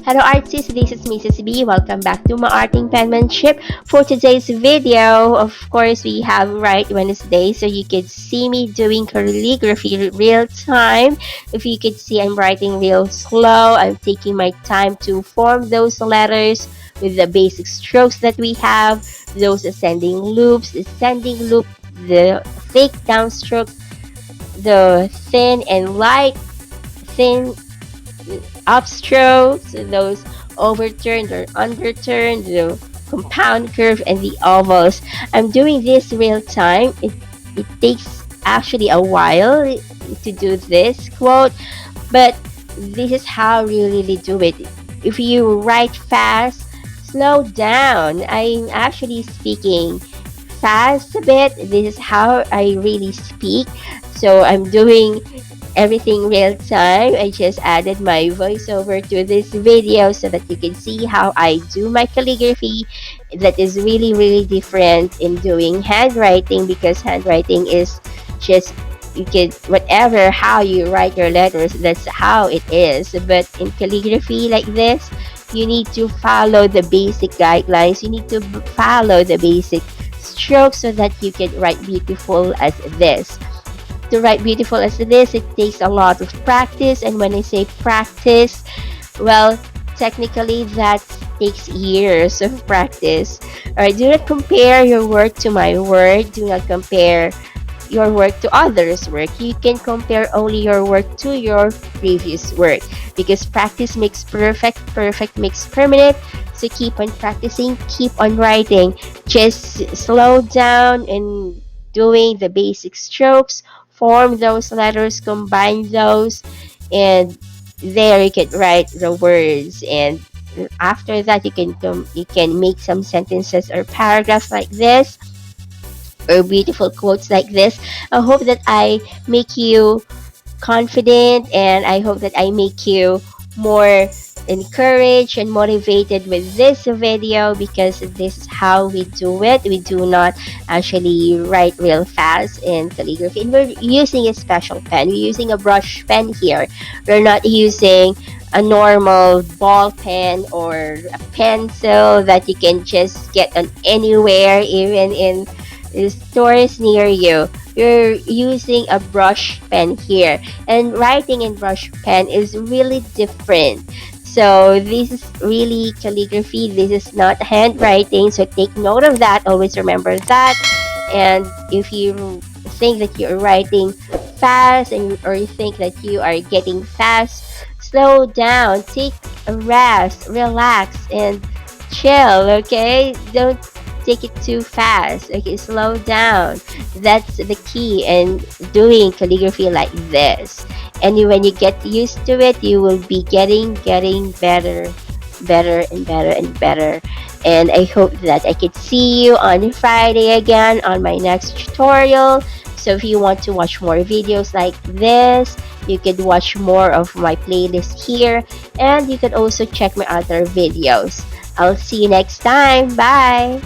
Hello artists, this is Mrs. B. Welcome back to Umaarteng Penmanship. For today's video, of course, we have Write Wednesday, so you could see me doing calligraphy real time. If you could see, I'm writing real slow. I'm taking my time to form those letters with the basic strokes that we have, those ascending loops, descending loop, the thick downstroke, the thin and light, thin upstrokes, those overturned or underturned, the compound curve, and the ovals. I'm doing this real time. It takes actually a while to do this quote, but this is how you really do it. If you write fast, slow down. I'm actually speaking fast a bit. This is how I really speak. So I'm doing everything real time. I just added my voiceover to this video so that you can see how I do my calligraphy. That is really different in doing handwriting, because handwriting is just, you can whatever how you write your letters, that's how it is. But in calligraphy like this, you need to follow the basic guidelines. You need to follow the basic strokes so that you can write beautiful as this. To write beautiful as this, it takes a lot of practice. And when I say practice, well, technically that takes years of practice. Alright, do not compare your work to my work. Do not compare your work to others' work. You can compare only your work to your previous work, because practice makes perfect, perfect makes permanent. So keep on practicing, keep on writing. Just slow down and doing the basic strokes, form those letters, combine those, and there you can write the words. And after that, you can make some sentences or paragraphs like this, or beautiful quotes like this. I hope that I make you confident, and I hope that I make you more encouraged and motivated with this video, because this is how we do it. We do not actually write real fast in calligraphy, and we're using a special pen. We're using a brush pen here. We're not using a normal ball pen or a pencil that you can just get on anywhere, even in the stores near you. You're using a brush pen here, and writing in brush pen is really different. So this is really calligraphy. This is not handwriting. So take note of that. Always remember that. And if you think that you're writing fast, or you think that you are getting fast, slow down. Take a rest, relax, and chill. Okay, don't take it too fast. Okay, slow down. That's the key in doing calligraphy like this. And when you get used to it, you will be getting better, better. And I hope that I could see you on Friday again on my next tutorial. So if you want to watch more videos like this, you could watch more of my playlist here, and you can also check my other videos. I'll see you next time. Bye.